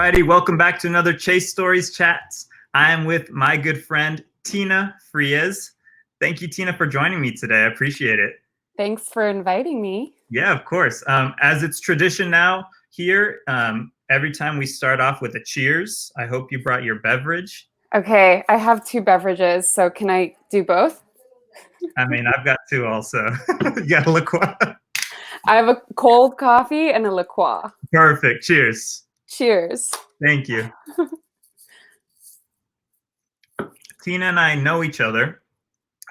Alrighty, welcome back to another Chase Stories Chats. I am with my good friend, Tina Frias. Thank you, Tina, for joining me today. I appreciate it. Thanks for inviting me. Yeah, of course. As it's tradition now here, every time we start off with a cheers. I hope you brought your beverage. Okay, I have two beverages, so can I do both? I mean, I've got two also. You got a liqueur? I have a cold coffee and a liqueur. Perfect. Cheers. Cheers. Thank you. Tina and I know each other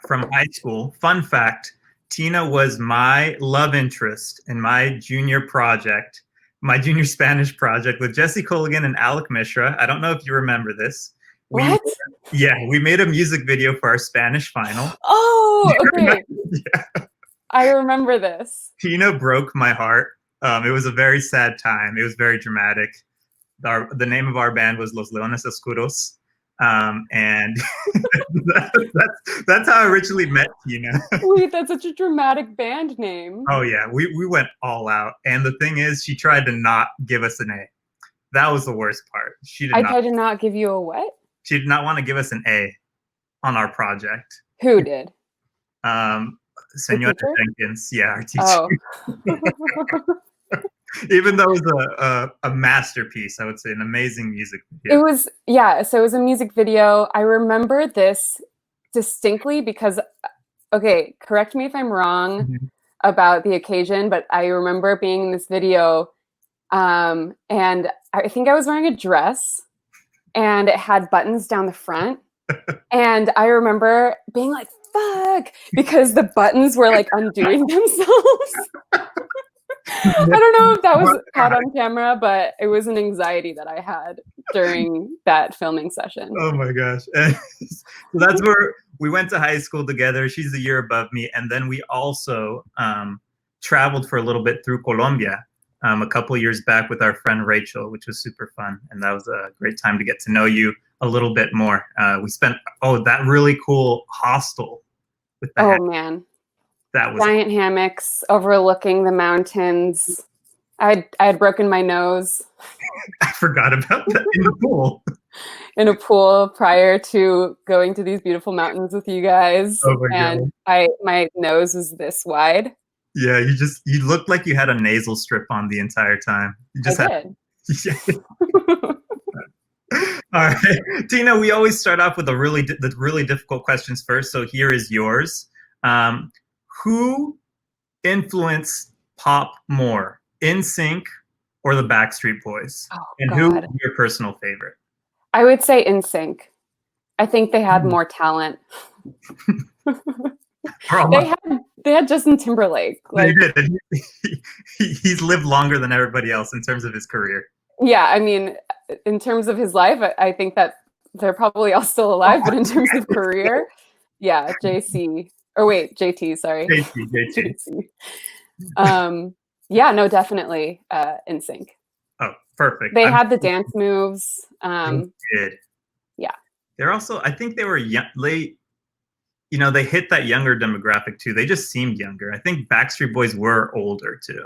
from high school. Fun fact, Tina was my love interest in my junior project, my junior Spanish project with Jesse Colligan and Alec Mishra. I don't know if you remember this. What? We made a music video for our Spanish final. Oh, okay. Yeah. I remember this. Tina broke my heart. It was a very sad time. It was very dramatic. The name of our band was Los Leones Oscuros. And that's how I originally met Tina. Wait, that's such a dramatic band name. Oh yeah, we went all out. And the thing is, she tried to not give us an A. That was the worst part. I tried to not give you a what? She did not want to give us an A on our project. Who did? Senora Jenkins, yeah, our teacher. Oh. Even though it was a masterpiece, I would say, an amazing music video. It was, yeah, so it was a music video. I remember this distinctly because, okay, correct me if I'm wrong about the occasion, but I remember being in this video and I think I was wearing a dress and it had buttons down the front. And I remember being like, fuck, because the buttons were like undoing themselves. I don't know if that was caught on camera, but it was an anxiety that I had during that filming session. Oh my gosh. So that's where we went to high school together. She's a year above me. And then we also traveled for a little bit through Colombia a couple years back with our friend Rachel, which was super fun. And that was a great time to get to know you a little bit more. We spent, that really cool hostel with the man. That was giant hammocks overlooking the mountains. I had broken my nose. I forgot about that in the pool. In a pool prior to going to these beautiful mountains with you guys. Oh my God. My nose was this wide. Yeah, you looked like you had a nasal strip on the entire time. You just did. Yeah. All right, Tina. We always start off with the really difficult questions first. So here is yours. Who influenced pop more, NSYNC or the Backstreet Boys? Oh, and God. Who is your personal favorite? I would say NSYNC. I think they had more talent. They had Justin Timberlake. Like, they did. He's lived longer than everybody else in terms of his career. Yeah, I mean, in terms of his life, I think that they're probably all still alive, but in terms of career, yeah, JT, sorry. JT. Yeah, no, definitely NSYNC. Oh, perfect. They had the dance moves. They did. Yeah. They're also, I think they were young, they hit that younger demographic too. They just seemed younger. I think Backstreet Boys were older too.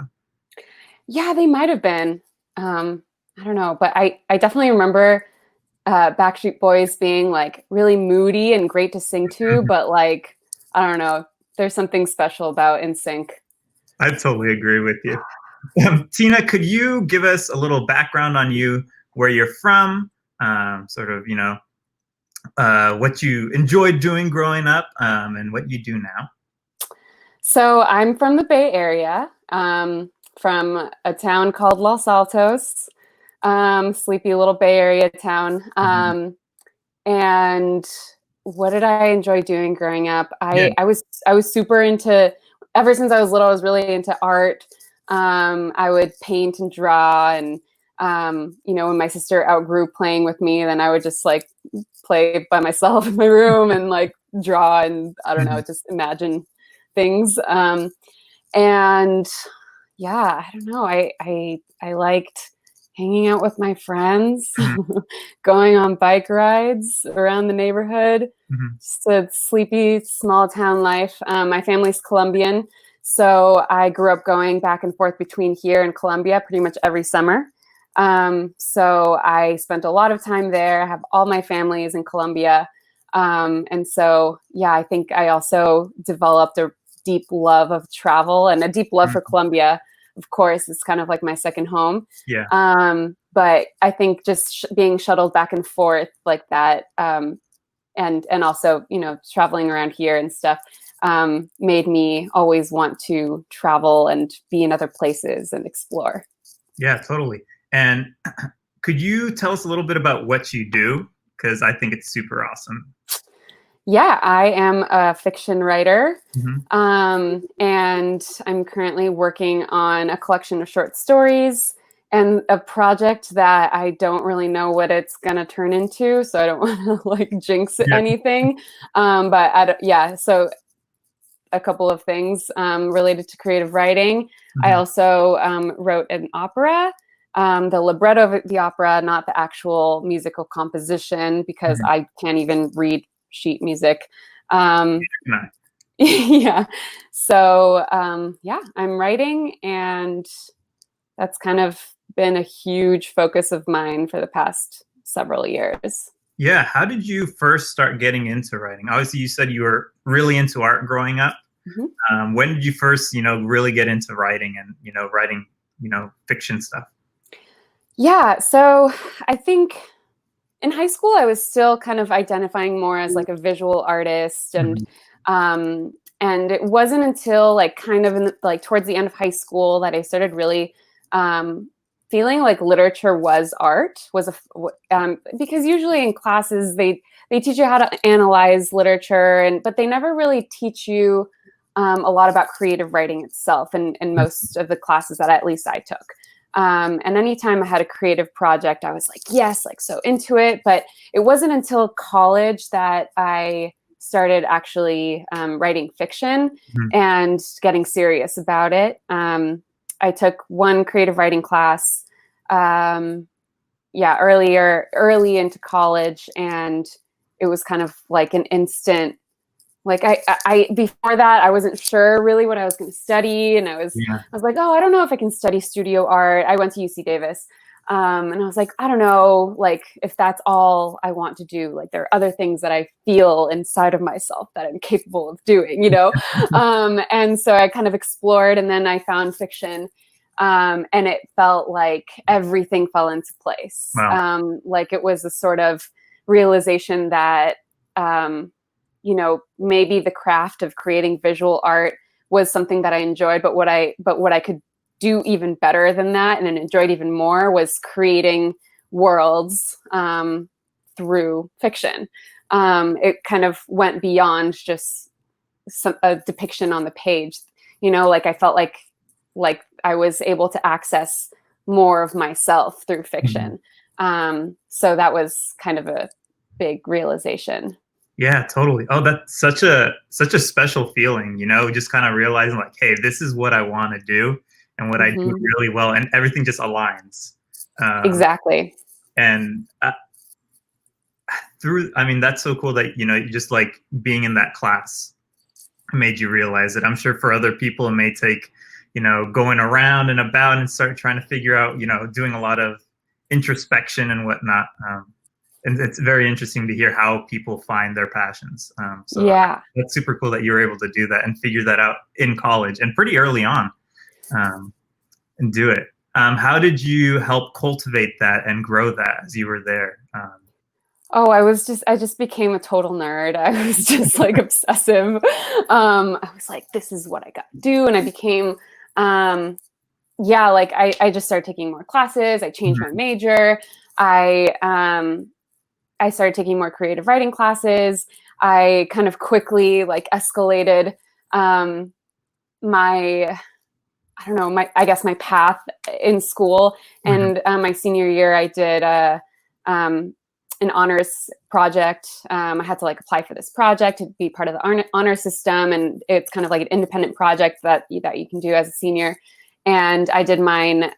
Yeah, they might have been. I don't know, but I definitely remember Backstreet Boys being like really moody and great to sing to, but like, I don't know, there's something special about NSYNC. I totally agree with you. Tina, could you give us a little background on you, where you're from, what you enjoyed doing growing up, and what you do now? So I'm from the Bay Area, from a town called Los Altos, sleepy little Bay Area town. And what did I enjoy doing growing up? I was super into, ever since I was little, I was really into art. I would paint and draw, and when my sister outgrew playing with me, then I would just like play by myself in my room and like draw and I don't know, just imagine things. And yeah, I don't know. I liked hanging out with my friends, going on bike rides around the neighborhood, just a sleepy small town life. My family's Colombian, so I grew up going back and forth between here and Colombia pretty much every summer. So I spent a lot of time there. I have all my families in Colombia. And so, yeah, I think I also developed a deep love of travel and a deep love for Colombia. Of course, it's kind of like my second home. Yeah. But I think just being shuttled back and forth like that, and also, you know, traveling around here and stuff, made me always want to travel and be in other places and explore. Yeah, totally. And could you tell us a little bit about what you do? Because I think it's super awesome. Yeah, I am a fiction writer, Mm-hmm. and I'm currently working on a collection of short stories and a project that I don't really know what it's going to turn into, so I don't want to like jinx Yeah. anything. Yeah, so a couple of things related to creative writing. Mm-hmm. I also wrote an opera. The libretto of the opera, not the actual musical composition, because I can't even read sheet music. Yeah. So, yeah, I'm writing, and that's kind of been a huge focus of mine for the past several years. Yeah. How did you first start getting into writing? Obviously, you said you were really into art growing up. Mm-hmm. When did you first, really get into writing and, writing, fiction stuff? Yeah. So I think in high school, I was still kind of identifying more as like a visual artist, and it wasn't until like kind of like towards the end of high school that I started really feeling like literature was art, because usually in classes they teach you how to analyze literature, but they never really teach you a lot about creative writing itself, in most of the classes that at least I took. And anytime I had a creative project, I was like, yes, like so into it. But it wasn't until college that I started actually writing fiction and getting serious about it. I took one creative writing class, early into college, and it was kind of like an instant. Like I before that, I wasn't sure really what I was going to study, and I was like, oh, I don't know if I can study studio art. I went to UC Davis, and I was like, I don't know, like if that's all I want to do. Like there are other things that I feel inside of myself that I'm capable of doing, and so I kind of explored, and then I found fiction, and it felt like everything fell into place. Wow. Like it was a sort of realization that. Maybe the craft of creating visual art was something that I enjoyed, but what I could do even better than that and enjoyed even more was creating worlds through fiction. It kind of went beyond just a depiction on the page. Like I felt like I was able to access more of myself through fiction. So that was kind of a big realization. Yeah, totally. Oh, that's such a special feeling, just kind of realizing like, hey, this is what I want to do and what I do really well, and everything just aligns. Exactly. And that's so cool that, you just like being in that class made you realize it. I'm sure for other people, it may take, going around and about and start trying to figure out, doing a lot of introspection and whatnot. And it's very interesting to hear how people find their passions. So yeah, that's super cool that you were able to do that and figure that out in college and pretty early on, and do it. How did you help cultivate that and grow that as you were there? I just became a total nerd. I was just like obsessive. I was like, this is what I got to do. And I became, like I just started taking more classes. I changed my major. I started taking more creative writing classes. I kind of quickly like escalated my path in school. And my senior year, I did an honors project. I had to like apply for this project to be part of the honor system, and it's kind of like an independent project that you can do as a senior. And I did mine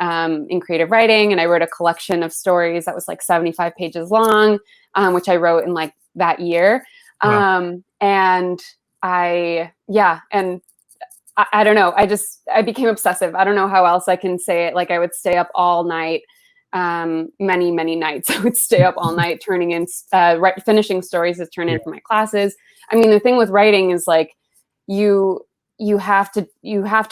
in creative writing, and I wrote a collection of stories that was like 75 pages long, which I wrote in like that year. Wow. And I don't know. I became obsessive. I don't know how else I can say it. Like I would stay up all night many, many nights. I would stay up all night turning in, finishing stories to turn in for my classes. I mean, the thing with writing is like, you have to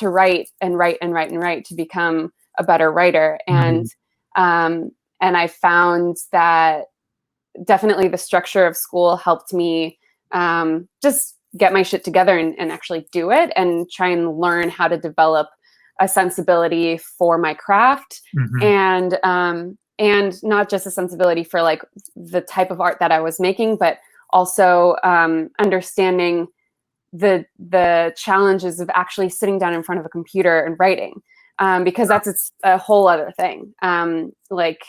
write and write and write and write to become a better writer. And I found that definitely the structure of school helped me just get my shit together and actually do it and try and learn how to develop a sensibility for my craft, and not just a sensibility for like the type of art that I was making, but also understanding the challenges of actually sitting down in front of a computer and writing, because it's a whole other thing. Like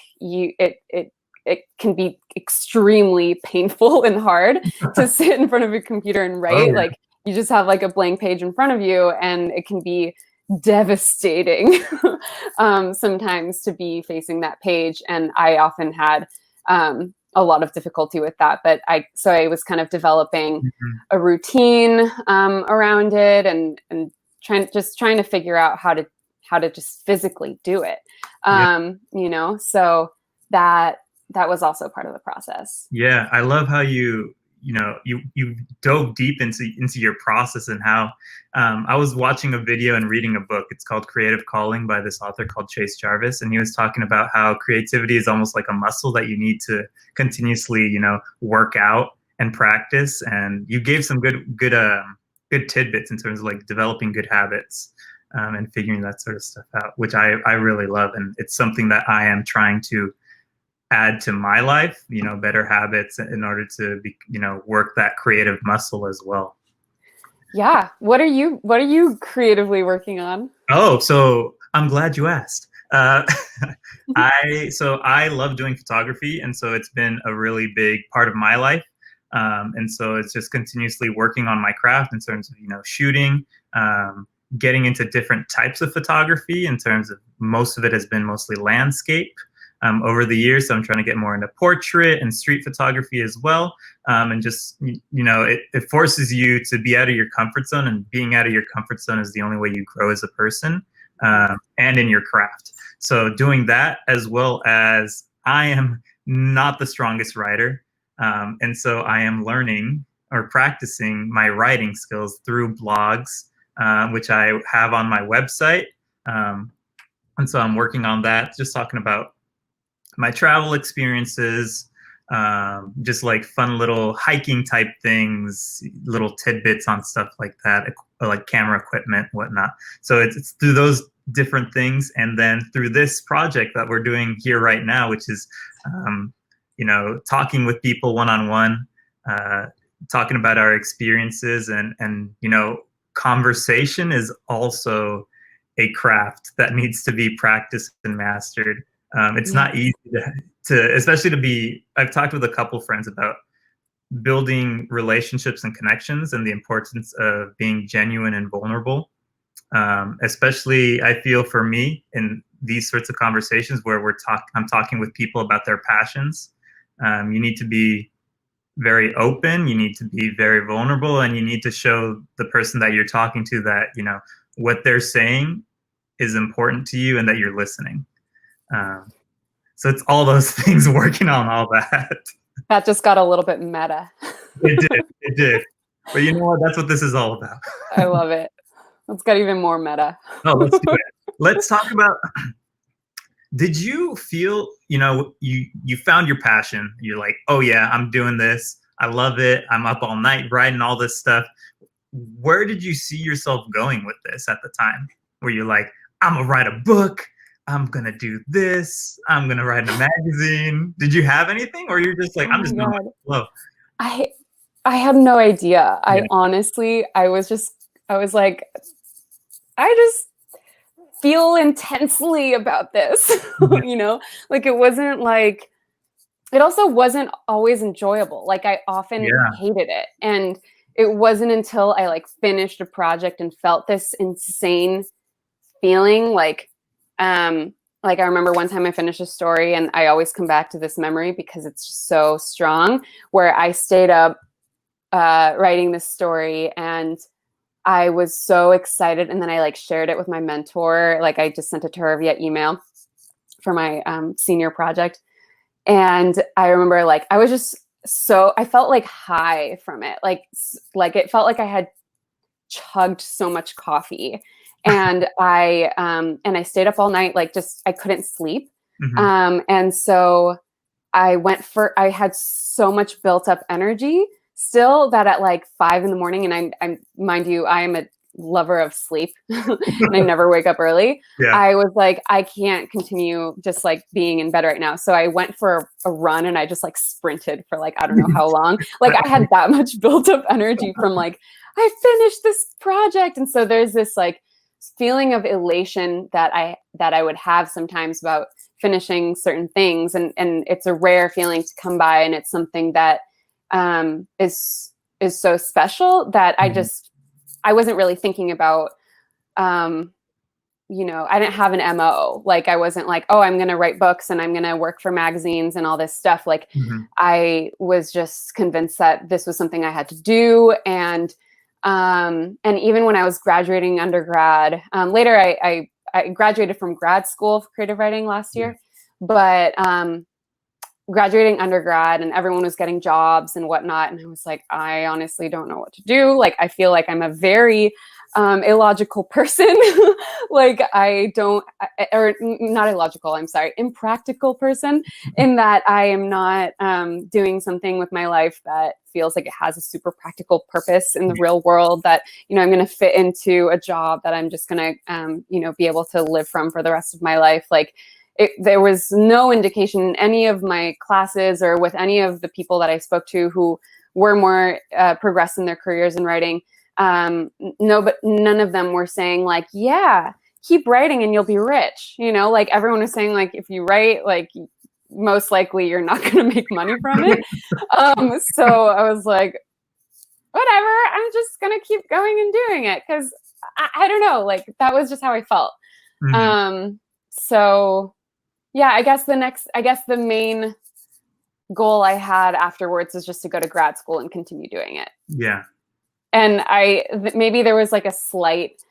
it can be extremely painful and hard to sit in front of a computer and write. Like you just have like a blank page in front of you, and it can be devastating sometimes to be facing that page. And I often had a lot of difficulty with that, but I was kind of developing a routine around it, and trying to figure out how to just physically do it. You know, so that was also part of the process. Yeah, I love how you dove deep into your process, and how I was watching a video and reading a book. It's called Creative Calling by this author called Chase Jarvis, and he was talking about how creativity is almost like a muscle that you need to continuously, work out and practice. And you gave some good tidbits in terms of like developing good habits and figuring that sort of stuff out, which I really love, and it's something that I am trying to add to my life, better habits in order to be, work that creative muscle as well. Yeah. What are you creatively working on? Oh, so I'm glad you asked. I love doing photography, and so it's been a really big part of my life. And so it's just continuously working on my craft in terms of, shooting, getting into different types of photography. In terms of, most of it has been mostly landscape over the years. So I'm trying to get more into portrait and street photography as well. And just, it forces you to be out of your comfort zone, and being out of your comfort zone is the only way you grow as a person and in your craft. So doing that, as well as I am not the strongest writer. And so I am learning or practicing my writing skills through blogs, which I have on my website. And so I'm working on that, just talking about my travel experiences, just like fun little hiking type things, little tidbits on stuff like that, like camera equipment, whatnot. So it's through those different things. And then through this project that we're doing here right now, which is, talking with people one-on-one, talking about our experiences, and conversation is also a craft that needs to be practiced and mastered. It's not easy to, especially to be, I've talked with a couple friends about building relationships and connections, and the importance of being genuine and vulnerable. Especially, I feel, for me, in these sorts of conversations where I'm talking with people about their passions. You need to be very open, you need to be very vulnerable, and you need to show the person that you're talking to that, what they're saying is important to you and that you're listening. So it's all those things, working on all that. That just got a little bit meta. It did. But you know what? That's what this is all about. I love it. Let's get even more meta. Oh, let's do it. Let's talk about, did you feel, you found your passion. You're like, oh yeah, I'm doing this. I love it. I'm up all night writing all this stuff. Where did you see yourself going with this at the time? Where you're like, I'm gonna write a book. I'm going to do this. I'm going to write in a magazine. Did you have anything, or you're just like, I'm just going to flow? I had no idea. Yeah. I was like, I just feel intensely about this, like it wasn't like, it also wasn't always enjoyable. Like I often hated it. And it wasn't until I like finished a project and felt this insane feeling, like I remember one time I finished a story, and I always come back to this memory because it's just so strong, where I stayed up writing this story, and I was so excited. And then I like shared it with my mentor. Like I just sent it to her via email. senior project. And I remember like, I was just I felt like high from it. Like it felt like I had chugged so much coffee, and I stayed up all night, like I couldn't sleep. And so I had so much built up energy still that at like 5 a.m, and I'm mind you, I am a lover of sleep and I never wake up early. Yeah. I was like, I can't continue just like being in bed right now. So I went for a run, and I just like sprinted for like, I don't know how long. Like I had that much built up energy from like, I finished this project. And so there's this like feeling of elation that I would have sometimes about finishing certain things. And it's a rare feeling to come by. And it's something that is so special that I wasn't really thinking about, I didn't have an MO. Like I wasn't like, oh, I'm going to write books and I'm going to work for magazines and all this stuff. Like I was just convinced that this was something I had to do. And even when I was graduating undergrad, later I graduated from grad school for creative writing last year, but graduating undergrad and everyone was getting jobs and whatnot. And I was like, I honestly don't know what to do. Like, I feel like I'm a very illogical person. Like not illogical, I'm sorry, impractical person, in that I am not doing something with my life that feels like it has a super practical purpose in the real world, that, I'm going to fit into a job that I'm just going to, be able to live from for the rest of my life. Like, there was no indication in any of my classes or with any of the people that I spoke to who were more progressed in their careers in writing. But none of them were saying like, yeah, keep writing and you'll be rich. Like everyone was saying like, if you write, like most likely you're not going to make money from it. So I was like, whatever, I'm just going to keep going and doing it. Cause I don't know, like that was just how I felt. So yeah, I guess the main goal I had afterwards is just to go to grad school and continue doing it. Yeah. And maybe there was like a slight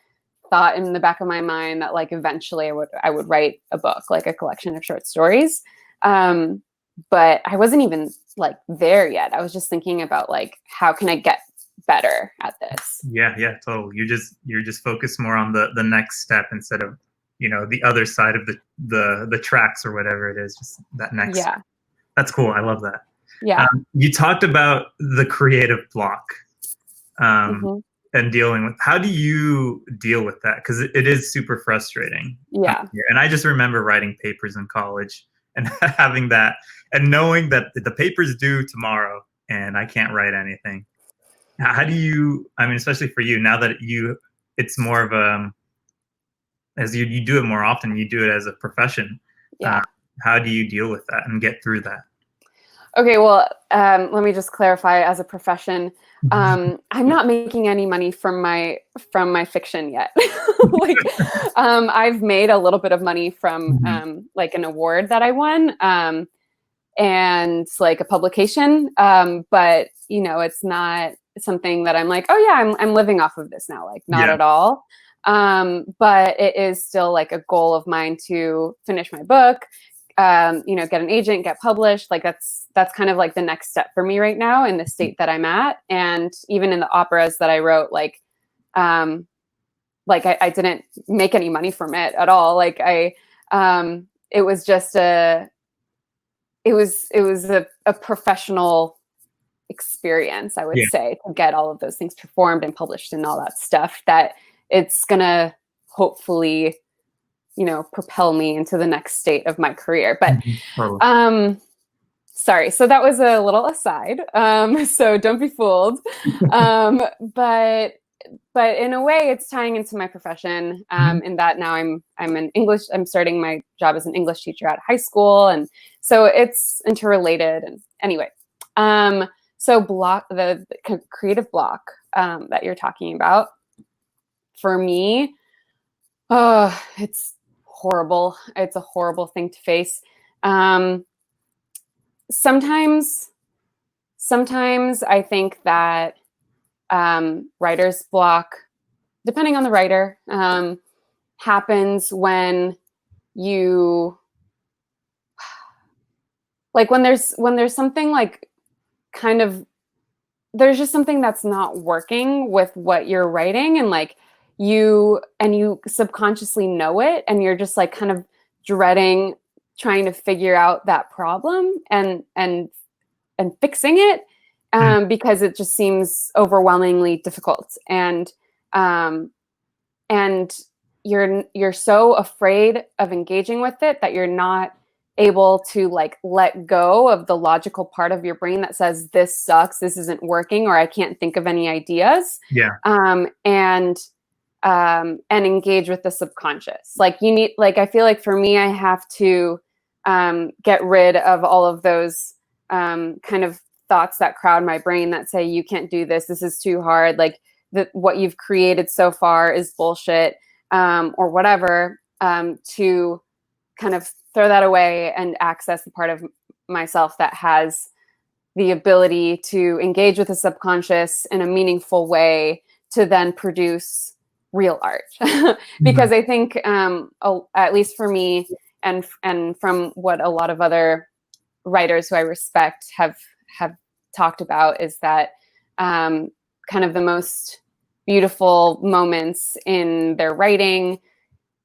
thought in the back of my mind that like eventually I would write a book, like a collection of short stories. But I wasn't even like there yet. I was just thinking about like, how can I get better at this? Yeah, totally. You're just focused more on the next step instead of, the other side of the tracks or whatever it is, just that next. Yeah. That's cool. I love that. Yeah. You talked about the creative block and dealing with, how do you deal with that? Because it is super frustrating. Yeah. And I just remember writing papers in college and having that and knowing that the paper's due tomorrow and I can't write anything. How do you, especially for you, now that it's more of a, as you do it more often, you do it as a profession. Yeah. How do you deal with that and get through that? Okay, well, let me just clarify. As a profession, I'm not making any money from my fiction yet. Like, I've made a little bit of money from like an award that I won, and like a publication, but it's not something that I'm like, oh yeah, I'm living off of this now. Like, not at all. But it is still like a goal of mine to finish my book, get an agent, get published. Like that's kind of like the next step for me right now in the state that I'm at. And even in the operas that I wrote, I didn't make any money from it at all. Like it was just a professional experience, I would say, to get all of those things performed and published and all that stuff, that it's gonna hopefully, propel me into the next state of my career. But sorry, so that was a little aside. So don't be fooled. But in a way, it's tying into my profession. In that now I'm starting my job as an English teacher at high school, and so it's interrelated. And anyway, so the creative block that you're talking about, for me, it's horrible. It's a horrible thing to face. Sometimes I think that writer's block, depending on the writer, happens when you like when there's something like kind of, there's just something that's not working with what you're writing, and like you subconsciously know it, and you're just like kind of dreading trying to figure out that problem and fixing it, because it just seems overwhelmingly difficult, and you're so afraid of engaging with it that you're not able to like let go of the logical part of your brain that says this sucks, this isn't working, or I can't think of any ideas. And engage with the subconscious. Like you need, like, I feel like for me, I have to get rid of all of those kind of thoughts that crowd my brain that say, you can't do this, this is too hard, like what you've created so far is bullshit, or whatever, to kind of throw that away and access the part of myself that has the ability to engage with the subconscious in a meaningful way to then produce real art. Because I think, at least for me, and from what a lot of other writers who I respect have talked about, is that kind of the most beautiful moments in their writing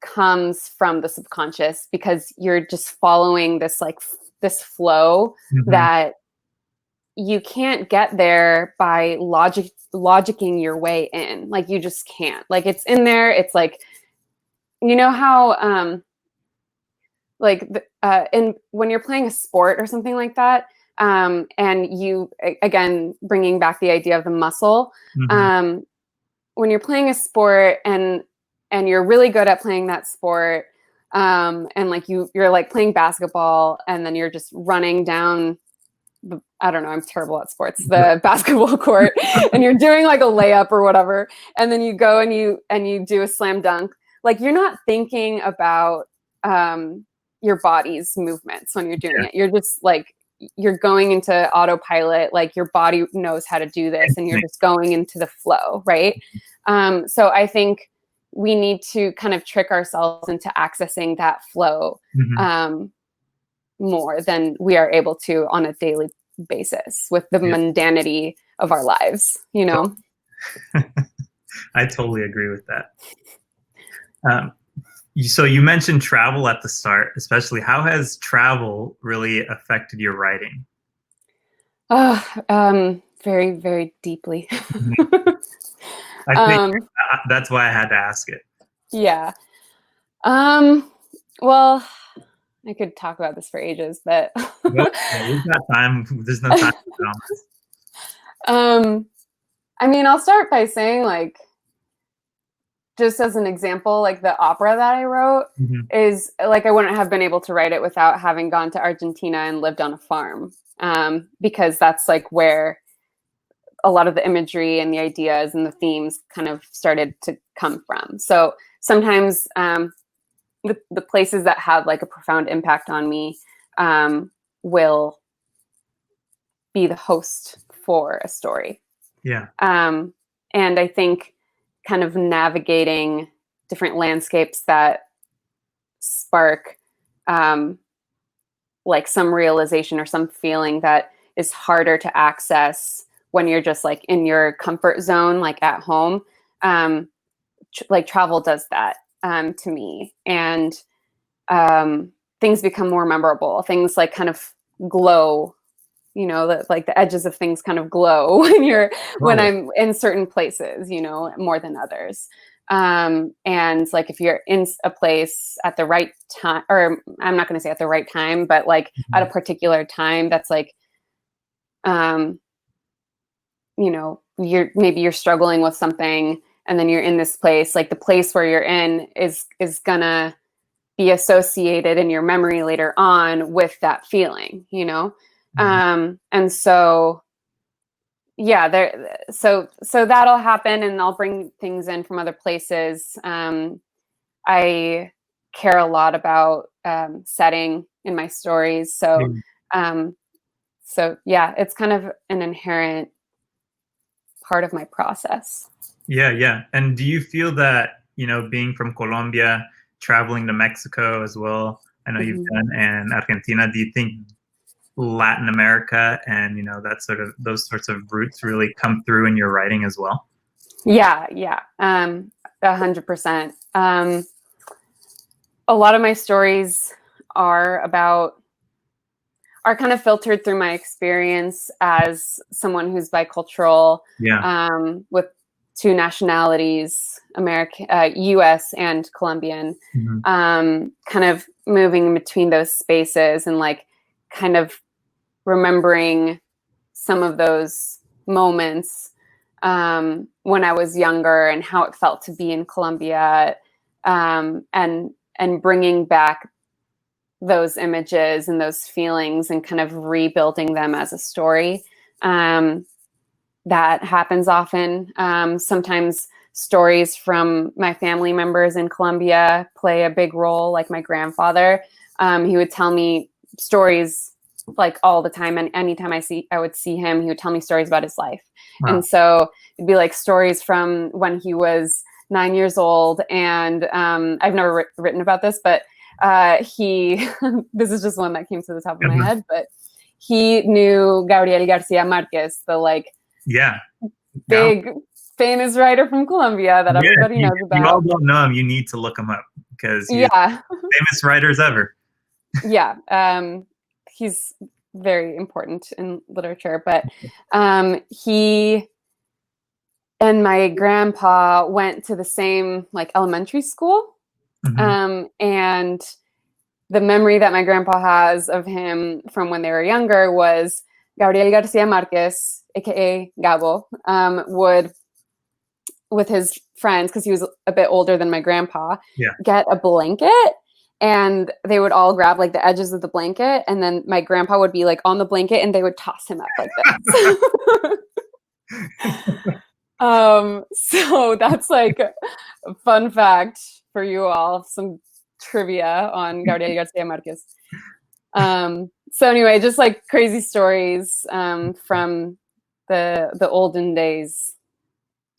comes from the subconscious, because you're just following this like this flow that you can't get there by logicking your way in. Like you just can't. Like it's in there. It's like, you know how when you're playing a sport or something like that, and you, again, bringing back the idea of the muscle, when you're playing a sport and you're really good at playing that sport, and like you're like playing basketball, and then you're just running down I don't know, I'm terrible at sports, the basketball court, and you're doing like a layup or whatever, and then you go and you do a slam dunk. Like you're not thinking about your body's movements when you're doing it. You're just like, you're going into autopilot, like your body knows how to do this, and you're just going into the flow, right? So I think we need to kind of trick ourselves into accessing that flow more than we are able to on a daily basis with the mundanity of our lives, you know? I totally agree with that. So you mentioned travel at the start, especially. How has travel really affected your writing? Very, very deeply. I think that's why I had to ask it. Yeah. Well, I could talk about this for ages, but We've got time. There's no time for I mean, I'll start by saying, like, just as an example, like the opera that I wrote is like, I wouldn't have been able to write it without having gone to Argentina and lived on a farm, because that's like where a lot of the imagery and the ideas and the themes kind of started to come from. So sometimes the places that have like a profound impact on me will be the host for a story. And I think kind of navigating different landscapes that spark like some realization or some feeling that is harder to access when you're just like in your comfort zone, like at home. Like travel does that to me, and things become more memorable. Things like kind of glow, you know, like the edges of things kind of glow when I'm in certain places, you know, more than others. And like if you're in a place at the right time, or I'm not going to say at the right time, but like at a particular time, that's like, you know, you're struggling with something, and then you're in this place, like the place where you're in is gonna be associated in your memory later on with that feeling, you know? And so, yeah, so that'll happen, and I'll bring things in from other places. I care a lot about setting in my stories. So yeah, it's kind of an inherent part of my process. Yeah. And do you feel that, you know, being from Colombia, traveling to Mexico as well, I know you've done, and Argentina, do you think Latin America and, that those sorts of roots really come through in your writing as well? Yeah. 100%. A lot of my stories are kind of filtered through my experience as someone who's bicultural, with two nationalities, U.S. and Colombian, kind of moving between those spaces and like kind of remembering some of those moments when I was younger and how it felt to be in Colombia, and bringing back those images and those feelings and kind of rebuilding them as a story. That happens often. Sometimes stories from my family members in Colombia play a big role, like my grandfather. He would tell me stories like all the time, and anytime I would see him, he would tell me stories about his life. Wow. And so it'd be like stories from when he was 9 years old, and I've never written about this, but this is just one that came to the top of my head, but he knew Gabriel Garcia Marquez, the big famous writer from Colombia that everybody knows about. You all don't know him, you need to look him up because he's famous writers ever. He's very important in literature, but he and my grandpa went to the same elementary school. And the memory that my grandpa has of him from when they were younger was Gabriel Garcia Marquez, aka Gabo, would, with his friends, because he was a bit older than my grandpa, get a blanket, and they would all grab the edges of the blanket, and then my grandpa would be on the blanket, and they would toss him up like this. So that's a fun fact for you all, some trivia on Gabriel Garcia Marquez. So anyway, just crazy stories from the olden days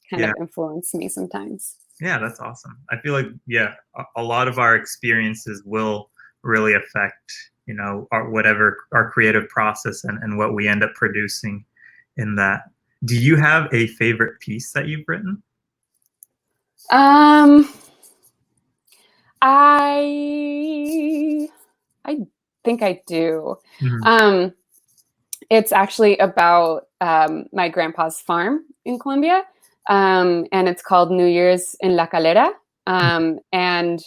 kind of influence me sometimes. Yeah, that's awesome. I feel like, a lot of our experiences will really affect, our creative process and what we end up producing in that. Do you have a favorite piece that you've written? I think I do. It's actually about my grandpa's farm in Colombia, and it's called New Year's in La Calera. And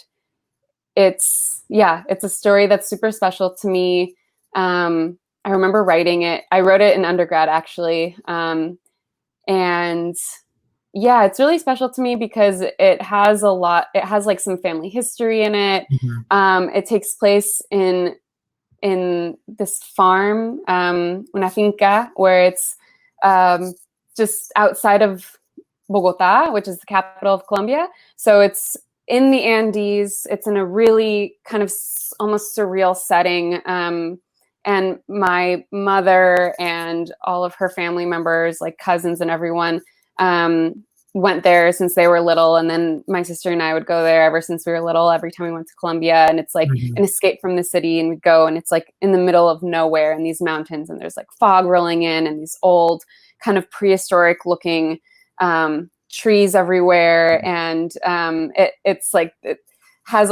it's a story that's super special to me. I remember writing it. I wrote it in undergrad, actually. And it's really special to me because it has some family history in it. It takes place in this farm, una finca, where it's just outside of Bogota, which is the capital of Colombia. So it's in the Andes. It's in a really kind of almost surreal setting. And my mother and all of her family members, cousins and everyone, went there since they were little. And then my sister and I would go there ever since we were little, every time we went to Colombia. And it's an escape from the city, and we'd go, and it's in the middle of nowhere in these mountains, and there's fog rolling in, and these old kind of prehistoric looking trees everywhere. And it has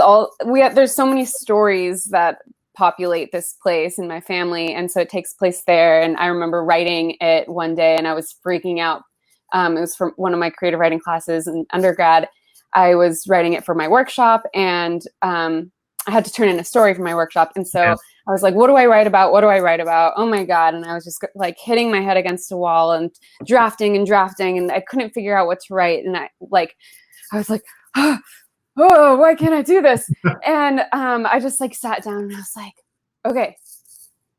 there's so many stories that populate this place in my family. And so it takes place there. And I remember writing it one day, and I was freaking out. It was from one of my creative writing classes in undergrad. I was writing it for my workshop, and I had to turn in a story for my workshop. And so I was like, what do I write about? What do I write about? Oh my God. And I was just hitting my head against a wall and drafting, and I couldn't figure out what to write. And I was like, oh, why can't I do this? And I just sat down, and I was like, okay,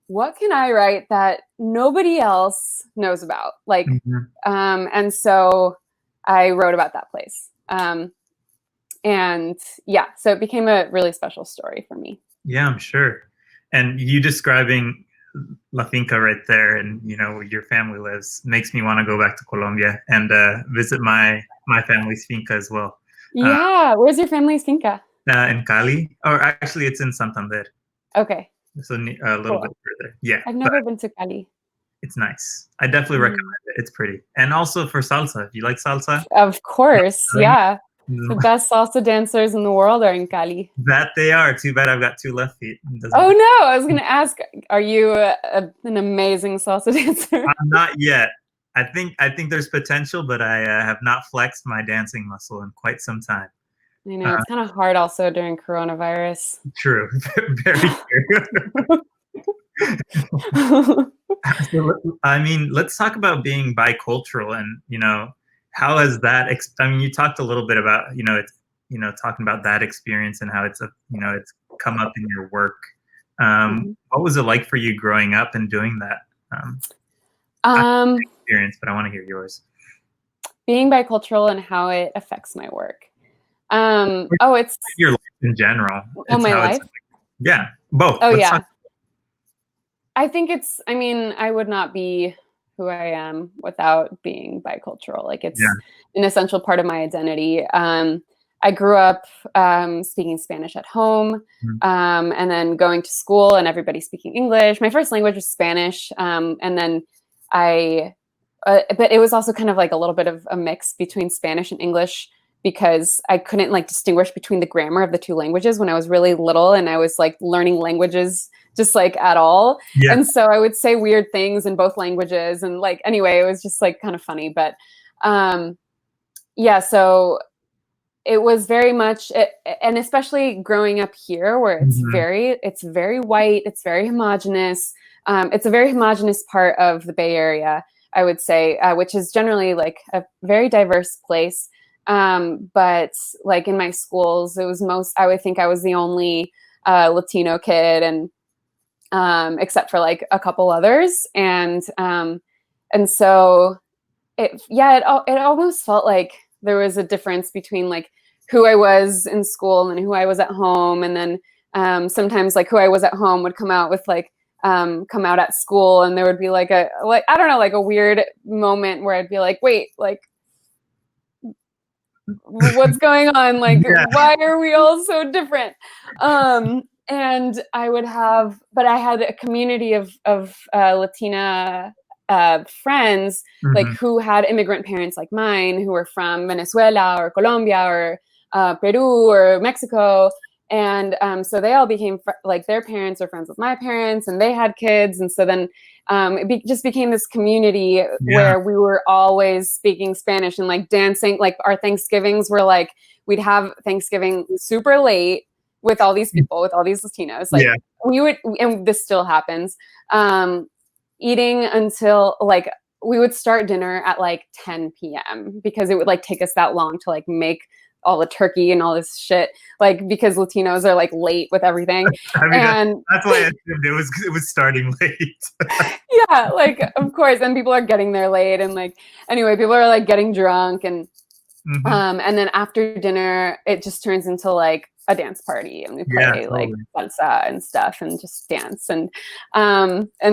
what can I write that nobody else knows about? And so I wrote about that place. So it became a really special story for me. Yeah, I'm sure. And you describing La Finca right there, and where your family lives, makes me want to go back to Colombia and visit my family's finca as well. Yeah, where's your family's finca? In Cali, or actually it's in Santander. Okay. So a little bit Cool. further. Yeah, I've but never been to Cali. it's nice. I definitely recommend it. It's pretty. And also for salsa. If you like salsa, Of course, yeah. The mm, best salsa dancers in the world are in Cali. that they are. Too bad I've got 2 left feet. Oh no, I was gonna ask, are you an amazing salsa dancer? Not yet. I think there's potential, but I have not flexed my dancing muscle in quite some time. I know, it's kind of hard also during coronavirus. True. Very true. So, I mean, let's talk about being bicultural and, how has that, I mean, you talked a little bit about, it's, talking about that experience and how it's, it's come up in your work. What was it like for you growing up and doing that? I have experience, but I want to hear yours. Being bicultural and how it affects my work. It's your life in general. Oh, my life? Yeah, both. Oh, yeah. I think I mean, I would not be who I am without being bicultural. Like, it's an essential part of my identity. I grew up speaking Spanish at home, and then going to school and everybody speaking English. My first language was Spanish, and then but it was also kind of like a little bit of a mix between Spanish and English, because I couldn't like distinguish between the grammar of the 2 languages when I was really little, and I was like learning languages just like at all. Yeah. And so I would say weird things in both languages, and like, anyway, it was just like kind of funny. But so it was very much, and especially growing up here where it's very white, it's very homogenous. It's a very homogenous part of the Bay Area, I would say, which is generally like a very diverse place. But like in my schools, it was I would think I was the only Latino kid, and except for like a couple others. And so it almost felt like there was a difference between like who I was in school and who I was at home. And then sometimes like who I was at home would come out at school, and there would be like I don't know, like a weird moment where I'd be like, wait, like, what's going on? Like, why are we all so different? And I had a community of Latina friends, like, who had immigrant parents like mine, who were from Venezuela or Colombia or Peru or Mexico. And so they all became like, their parents are friends with my parents, and they had kids. And so then just became this community where we were always speaking Spanish and like dancing. Like, our Thanksgivings were like, we'd have Thanksgiving super late with all these people, with all these Latinos. Like, we would, and this still happens, eating until like, we would start dinner at like 10 p.m. because it would like take us that long to like make all the turkey and all this shit, like, because Latinos are like late with everything. I mean, and that's why I assumed it was starting late. Yeah, like, of course, and people are getting there late, and like, anyway, people are like getting drunk, and and then after dinner it just turns into like a dance party, and we play like salsa and stuff and just dance, and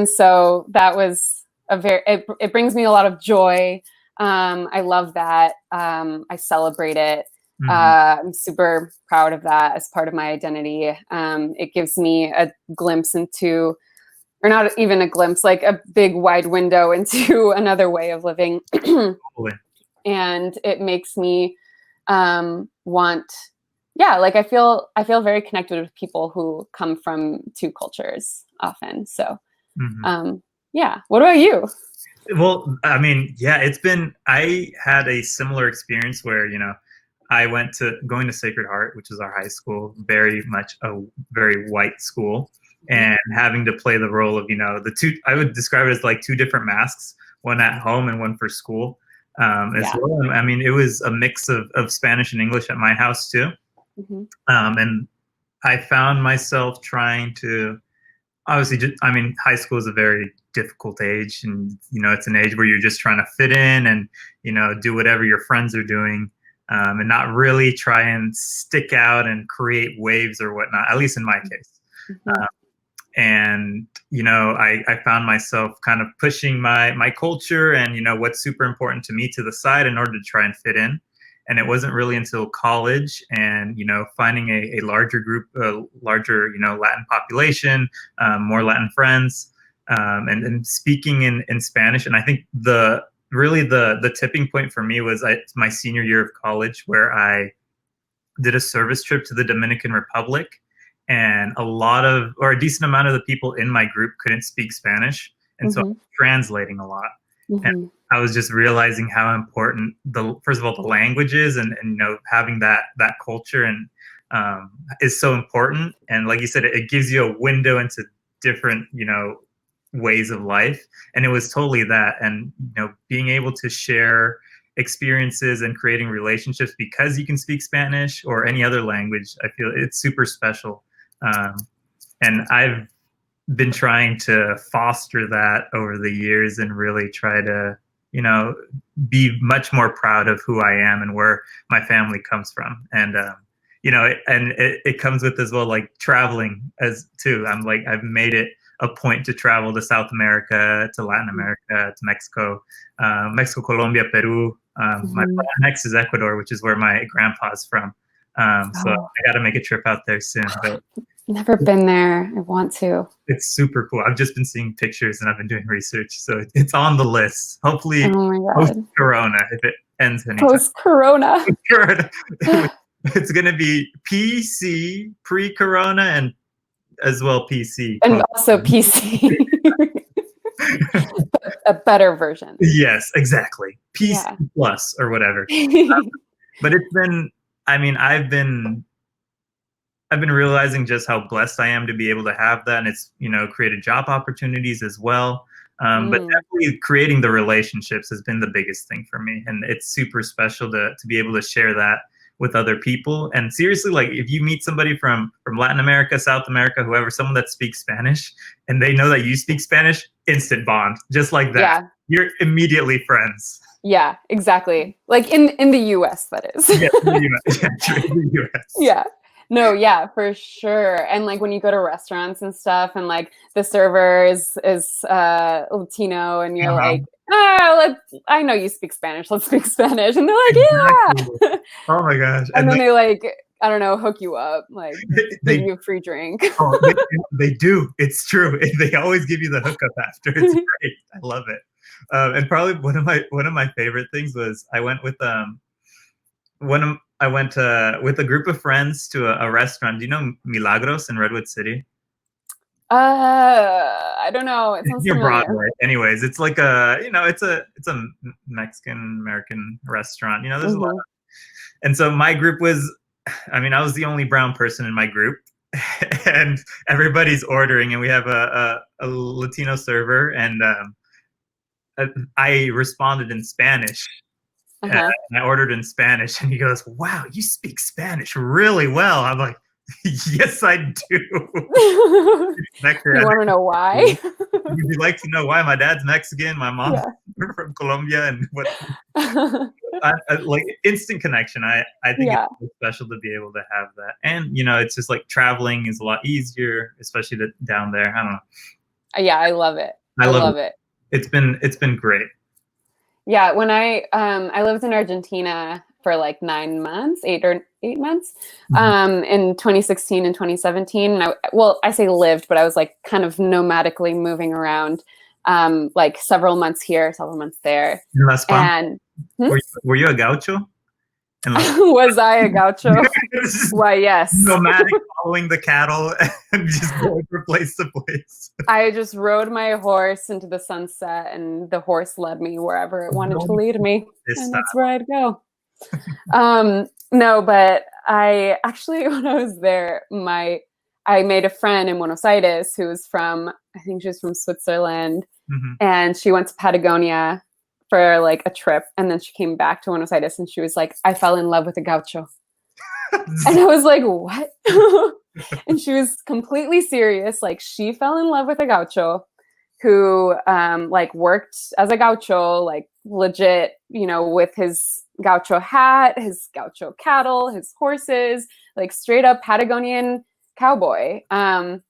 so that was it brings me a lot of joy. I love that. I celebrate it. I'm super proud of that as part of my identity. It gives me a glimpse into, or not even a glimpse, like a big wide window into another way of living. And it makes me want, like, I feel very connected with people who come from 2 cultures often. So what about you? Well, I mean, I had a similar experience where, I went going to Sacred Heart, which is our high school, very much a very white school, and having to play the role of, the 2, I would describe it as like 2 different masks, one at home and one for school as well. I mean, it was a mix of Spanish and English at my house too. And I found myself trying to, obviously, high school is a very difficult age, and, it's an age where you're just trying to fit in and, do whatever your friends are doing. And not really try and stick out and create waves or whatnot, at least in my case. And, I found myself kind of pushing my culture and, what's super important to me to the side in order to try and fit in. And it wasn't really until college and, finding a larger group, a larger, Latin population, more Latin friends, and speaking in Spanish. And I think the tipping point for me was my senior year of college, where I did a service trip to the Dominican Republic, and a decent amount of the people in my group couldn't speak Spanish. And so I was translating a lot. And I was just realizing how important first of all, the language is, and having that culture and is so important. And like you said, it gives you a window into different, ways of life. And it was totally that. And, being able to share experiences and creating relationships because you can speak Spanish or any other language, I feel it's super special. And I've been trying to foster that over the years and really try to, be much more proud of who I am and where my family comes from. And, it comes with as well, like traveling as too. I've made it a point to travel to South America, to Latin America, to Mexico, Colombia, Peru. My next is Ecuador, which is where my grandpa's from. So I got to make a trip out there soon. But never been there. I want to. It's super cool. I've just been seeing pictures and I've been doing research, so it's on the list. Hopefully, post-Corona, if it ends anytime. Post-Corona. It's going to be PC, pre-Corona, and as well PC. And also PC. A better version. Yes, exactly. PC plus or whatever. But it's been, I've been realizing just how blessed I am to be able to have that. And it's, created job opportunities as well. But definitely creating the relationships has been the biggest thing for me. And it's super special to be able to share that with other people. And seriously, like if you meet somebody from Latin America, South America, whoever, someone that speaks Spanish, and they know that you speak Spanish, instant bond, just like that. Yeah. You're immediately friends. Yeah, exactly. Like in the US, that is. Yeah, in the US. Yeah. No, yeah, for sure. And like when you go to restaurants and stuff, and like the server is Latino, and you're like, I know you speak Spanish. Let's speak Spanish. And they're like, yeah. Oh my gosh. And then they like, I don't know, hook you up, like give you a free drink. They do. It's true. They always give you the hookup after. It's great. I love it. And probably one of my favorite things was I went with with a group of friends to a restaurant. Do you know Milagros in Redwood City? I don't know. It sounds near familiar. Broadway. Anyways, it's like it's a Mexican American restaurant. There's a lot. And so my group was, I was the only brown person in my group, and everybody's ordering, and we have a Latino server, and I responded in Spanish. And I ordered in Spanish, and he goes, "Wow, you speak Spanish really well." I'm like, "Yes, I do." You want to know why? Would you like to know why? My dad's Mexican, my mom's from Colombia, and what? Like instant connection. I think it's so special to be able to have that, and it's just like traveling is a lot easier, especially down there. I don't know. Yeah, I love it. I love it. It's been great. Yeah, when I lived in Argentina for like 9 months, 8 months, in 2016 and 2017. And I say lived, but I was like kind of nomadically moving around, like several months here, several months there. In Las Palmas? And were you a gaucho? Was I a gaucho? Why, yes. Nomadic, following the cattle and just going from place to place. I just rode my horse into the sunset, and the horse led me wherever it wanted to lead me. And that's where I'd go. No, but I actually, when I was there, I made a friend in Buenos Aires who was I think she was from Switzerland, and she went to Patagonia for like a trip, and then she came back to Buenos Aires, and she was like, "I fell in love with a gaucho." And I was like, "What?" And she was completely serious. Like, she fell in love with a gaucho who like worked as a gaucho, like legit, with his gaucho hat, his gaucho cattle, his horses, like straight up Patagonian cowboy. And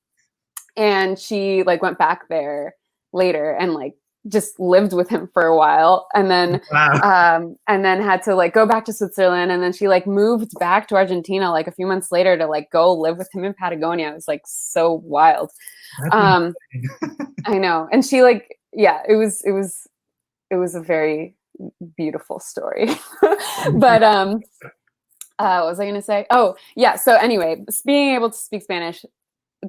she like went back there later and like just lived with him for a while, and then Wow. had to like go back to Switzerland, and then she like moved back to Argentina like a few months later to like go live with him in Patagonia. It was like so wild. That's Um, insane. I know, and she like, yeah, it was a very beautiful story. But what was I going to say? Oh, yeah. So anyway, being able to speak Spanish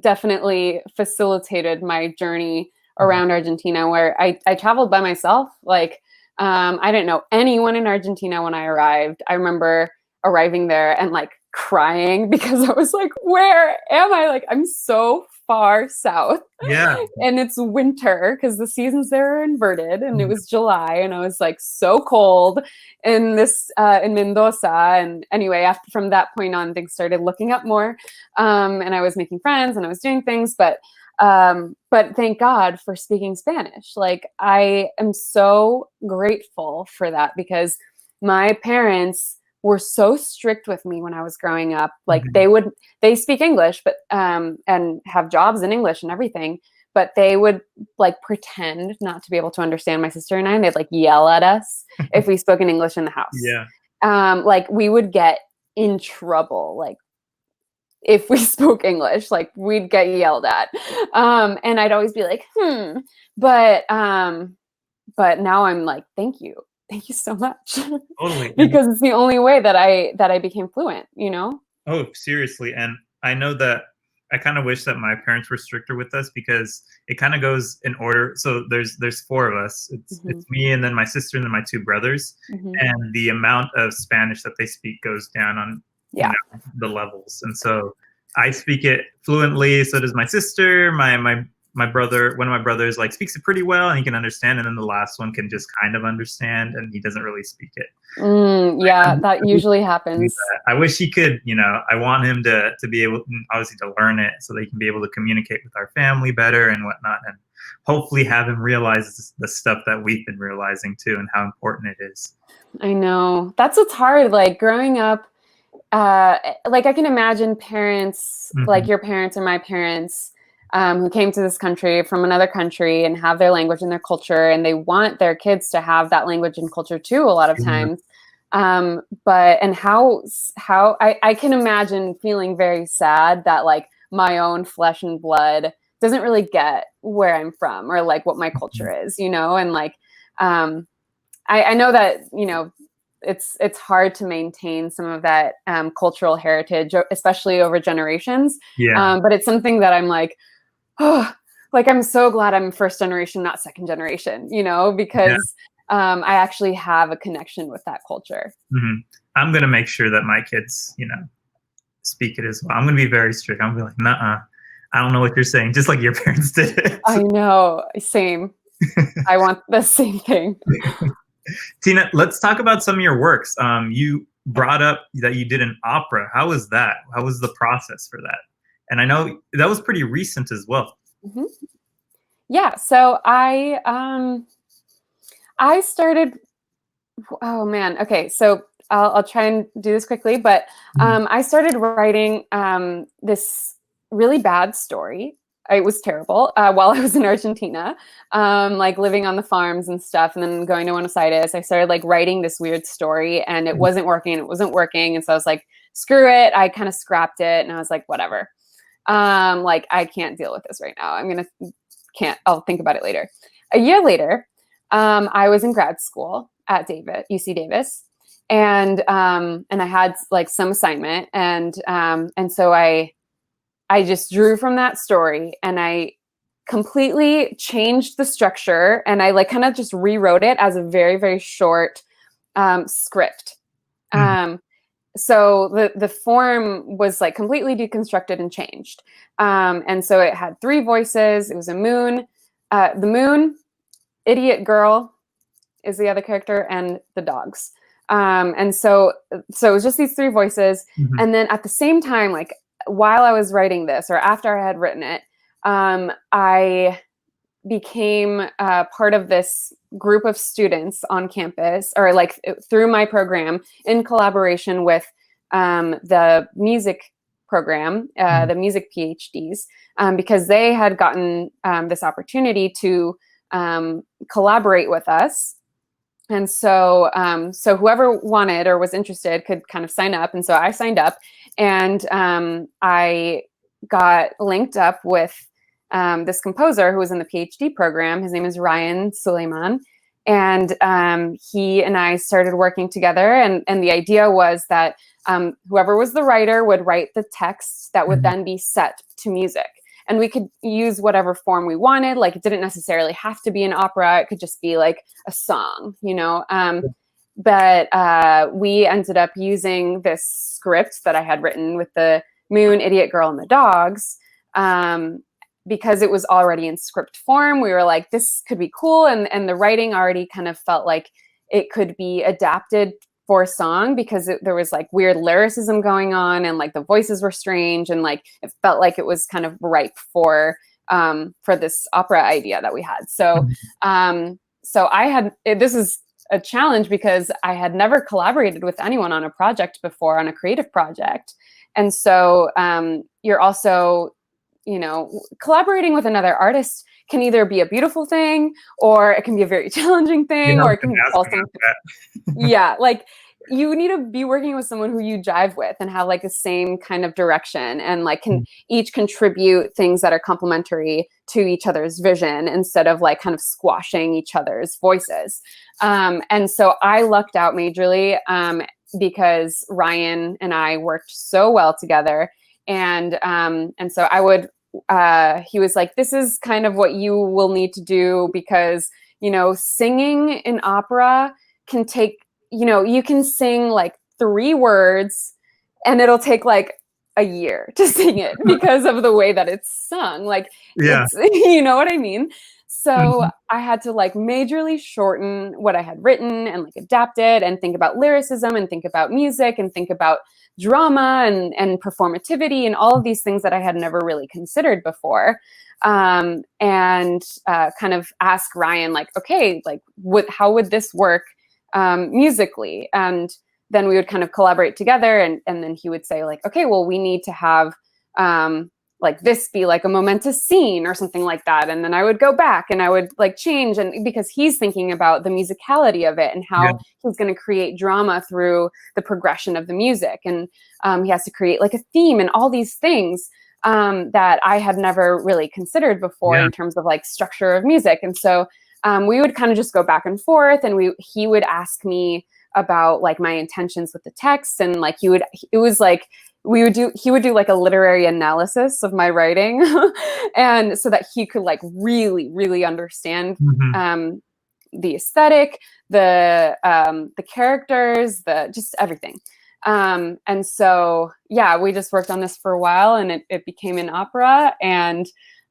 definitely facilitated my journey around Argentina, where I traveled by myself. Like, I didn't know anyone in Argentina when I arrived. I remember arriving there and like crying because I was like, where am I? Like, I'm so far south Yeah. and it's winter because the seasons there are inverted, and it Mhm. was July and I was like so cold in this in Mendoza. And anyway, after from that point on, things started looking up more, and I was making friends and I was doing things, but thank God for speaking Spanish. Like, I am so grateful for that, because my parents were so strict with me when I was growing up. Like, they speak English, but and have jobs in English and everything, but they would like pretend not to be able to understand my sister and I, and they'd like yell at us if we spoke in English in the house. Yeah. Like, we would get in trouble, like if we spoke English, like we'd get yelled at. And I'd always be like, but now I'm like, thank you so much. Totally. Because it's the only way that I became fluent, you know? Oh, seriously. And I know that I kind of wish that my parents were stricter with us, because it kind of goes in order. So there's four of us. It's me, and then my sister, and then my two brothers. And the amount of Spanish that they speak goes down on the levels. And so I speak it fluently. So does my sister. My brother, one of my brothers, like speaks it pretty well and he can understand, and then the last one can just kind of understand and he doesn't really speak it. Yeah, that usually happens. I wish he could, I want him to be able, obviously, to learn it so that he can be able to communicate with our family better and whatnot, and hopefully have him realize the stuff that we've been realizing too, and how important it is. I know. That's what's hard. Like, growing up, like I can imagine parents like your parents or my parents, who came to this country from another country and have their language and their culture, and they want their kids to have that language and culture too, a lot of times. But how I can imagine feeling very sad that like my own flesh and blood doesn't really get where I'm from or like what my culture is, and like, I know that, it's hard to maintain some of that cultural heritage, especially over generations. Yeah. But it's something that I'm like, oh, like, I'm so glad I'm first generation, not second generation, because I actually have a connection with that culture. I'm going to make sure that my kids, speak it as well. I'm going to be very strict. I'm going to be like, nuh-uh, I don't know what you're saying, just like your parents did. I know. Same. I want the same thing. Tina, let's talk about some of your works. You brought up that you did an opera. How was that? How was the process for that? And I know that was pretty recent as well. Yeah. So I started. Oh man. Okay. So I'll try and do this quickly, but I started writing this really bad story. It was terrible while I was in Argentina, like living on the farms and stuff, and then going to Buenos Aires. I started like writing this weird story, and it wasn't working. And so I was like, screw it. I kind of scrapped it, and I was like, whatever. Like, I can't deal with this right now. I'll think about it later. A year later, I was in grad school at UC Davis, and I had like some assignment, and so I just drew from that story, and I completely changed the structure, and I like kind of just rewrote it as a very, very short script. So the form was like completely deconstructed and changed. And so it had three voices. It was a moon, the moon, idiot girl is the other character, and the dogs. And so it was just these three voices. And then at the same time, like while I was writing this, or after I had written it, I became part of this group of students on campus, or like through my program, in collaboration with the music program, the music PhDs, because they had gotten this opportunity to collaborate with us. And so, so whoever wanted or was interested could kind of sign up. And so I signed up, and I got linked up with this composer who was in the PhD program. His name is Ryan Suleiman. And he and I started working together. And the idea was that whoever was the writer would write the text that would then be set to music. And we could use whatever form we wanted. Like, it didn't necessarily have to be an opera. It could just be like a song, you know. But we ended up using this script that I had written with the Moon, Idiot Girl, and the Dogs. Because it was already in script form, we were like, this could be cool. And the writing already kind of felt like it could be adapted for a song, because there was like weird lyricism going on, and like the voices were strange, and like it felt like it was kind of ripe for this opera idea that we had. So so this is a challenge, because I had never collaborated with anyone on a project before, on a creative project. And so you're also, you know, collaborating with another artist can either be a beautiful thing, or it can be a very challenging thing, or it can also, yeah, like you need to be working with someone who you jive with and have like the same kind of direction, and like can each contribute things that are complementary to each other's vision, instead of like kind of squashing each other's voices. And so I lucked out majorly because Ryan and I worked so well together. And so I would, he was like, this is kind of what you will need to do, because, you know, singing in opera can take, you know, you can sing like 3 words and it'll take like a year to sing it because of the way that it's sung. Like, it's, you know what I mean? So I had to like majorly shorten what I had written and like adapt it, and think about lyricism, and think about music, and think about drama and performativity, and all of these things that I had never really considered before. And kind of ask Ryan, like, okay, like how would this work musically? And then we would kind of collaborate together, and then he would say like, okay, well, we need to have like this be like a momentous scene or something like that. And then I would go back and I would like change, and because he's thinking about the musicality of it and how he's going to create drama through the progression of the music. And he has to create like a theme and all these things that I had never really considered before in terms of like structure of music. And so we would kind of just go back and forth, and he would ask me about like my intentions with the text, and like he would do like a literary analysis of my writing, and so that he could like really understand the aesthetic, the characters, just everything. And so yeah, we just worked on this for a while, and it became an opera, and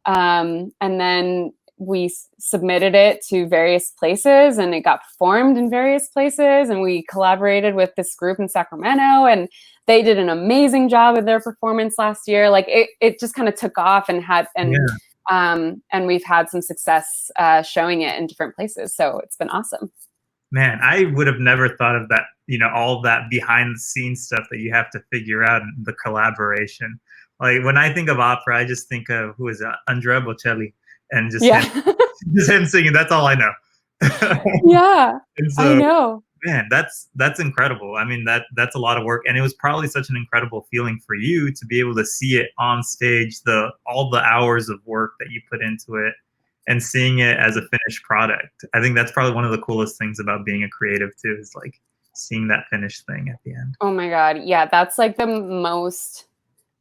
then we submitted it to various places, and it got performed in various places, and we collaborated with this group in Sacramento, and they did an amazing job of their performance last year. Like it just kind of took off, and we've had some success showing it in different places. So it's been awesome. Man, I would have never thought of that, you know, all that behind the scenes stuff that you have to figure out in the collaboration. Like when I think of opera, I just think of, who is it? Andrea Bocelli. And just him singing. That's all I know. Yeah, so, I know. Man, that's incredible. I mean, that's a lot of work, and it was probably such an incredible feeling for you to be able to see it on stage, all the hours of work that you put into it, and seeing it as a finished product. I think that's probably one of the coolest things about being a creative too, is like seeing that finished thing at the end. Oh my God, yeah, that's like the most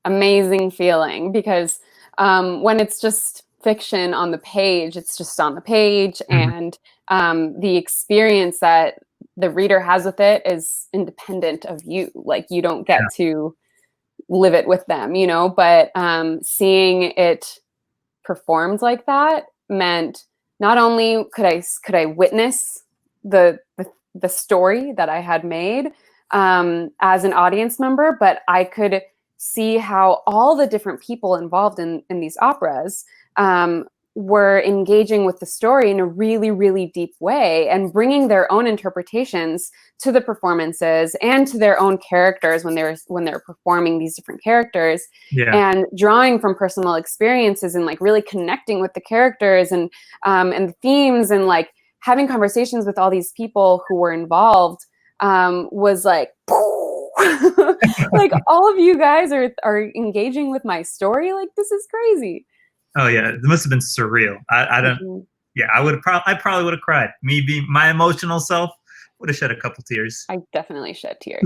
amazing feeling, because when it's just fiction on the page, it's just on the page, and the experience that the reader has with it is independent of you. Like you don't get to live it with them, you know, but seeing it performed like that meant not only could I witness the story that I had made as an audience member, but I could see how all the different people involved in these operas were engaging with the story in a really, really deep way and bringing their own interpretations to the performances and to their own characters when they're performing these different characters, and drawing from personal experiences and like really connecting with the characters and the themes, and like having conversations with all these people who were involved, was like, like, all of you guys are engaging with my story. Like, this is crazy. Oh yeah, it must have been surreal. I don't. Mm-hmm. Yeah, I probably would have cried. Me being my emotional self would have shed a couple tears. I definitely shed tears.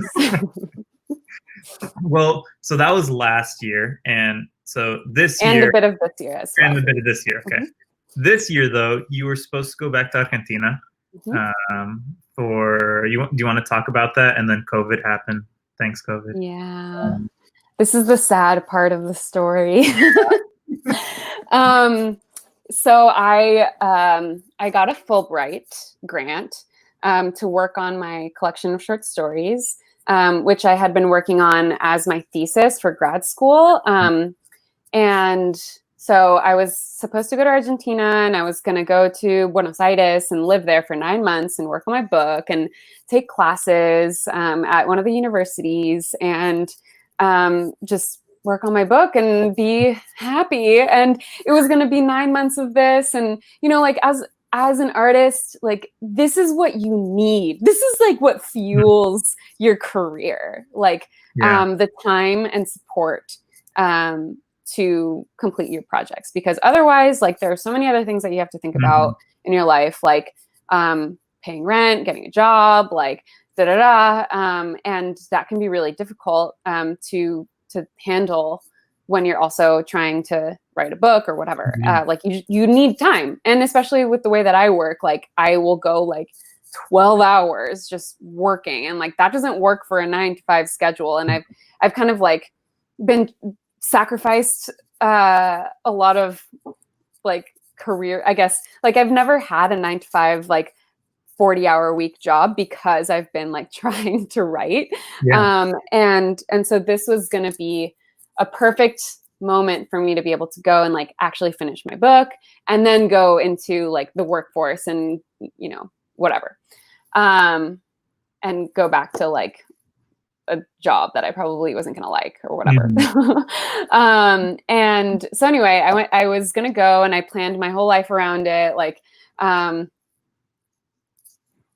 Well, so that was last year, and so this year, and a bit of this year as well. And a bit of this year. Okay. Mm-hmm. This year, though, you were supposed to go back to Argentina. Mm-hmm. Do you want to talk about that? And then COVID happened. Thanks, COVID. Yeah. This is the sad part of the story. So I got a Fulbright grant to work on my collection of short stories, which I had been working on as my thesis for grad school. And so I was supposed to go to Argentina, and I was going to go to Buenos Aires and live there for 9 months and work on my book and take classes at one of the universities, and just work on my book and be happy. And it was going to be 9 months of this. And, you know, like as an artist, like, this is what you need. This is like what fuels your career, like the time and support to complete your projects, because otherwise, like, there are so many other things that you have to think about in your life, like paying rent, getting a job, like and that can be really difficult to handle when you're also trying to write a book or whatever. Like you need time. And especially with the way that I work, like I will go like 12 hours just working, and like that doesn't work for a 9-to-5 schedule. And I've kind of like been sacrificed a lot of like career, I guess. Like I've never had a 9-to-5 like 40-hour week job because I've been like trying to write. And so this was going to be a perfect moment for me to be able to go and like actually finish my book and then go into like the workforce and, you know, whatever. And go back to like a job that I probably wasn't going to like or whatever. And so anyway, I was going to go, and I planned my whole life around it. Like,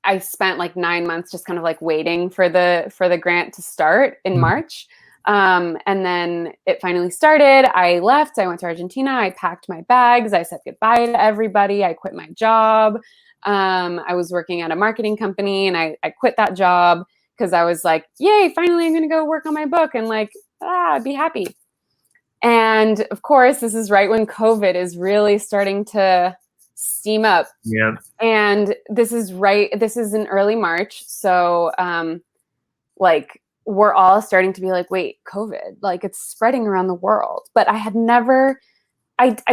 I spent like 9 months just kind of like waiting for the grant to start in March. And then it finally started. I left, I went to Argentina, I packed my bags, I said goodbye to everybody. I quit my job. I was working at a marketing company, and I quit that job because I was like, yay, finally I'm going to go work on my book and like, be happy. And of course, this is right when COVID is really starting to steam up. Yeah. And this is in early March. So, like, we're all starting to be like, wait, COVID, like it's spreading around the world. But I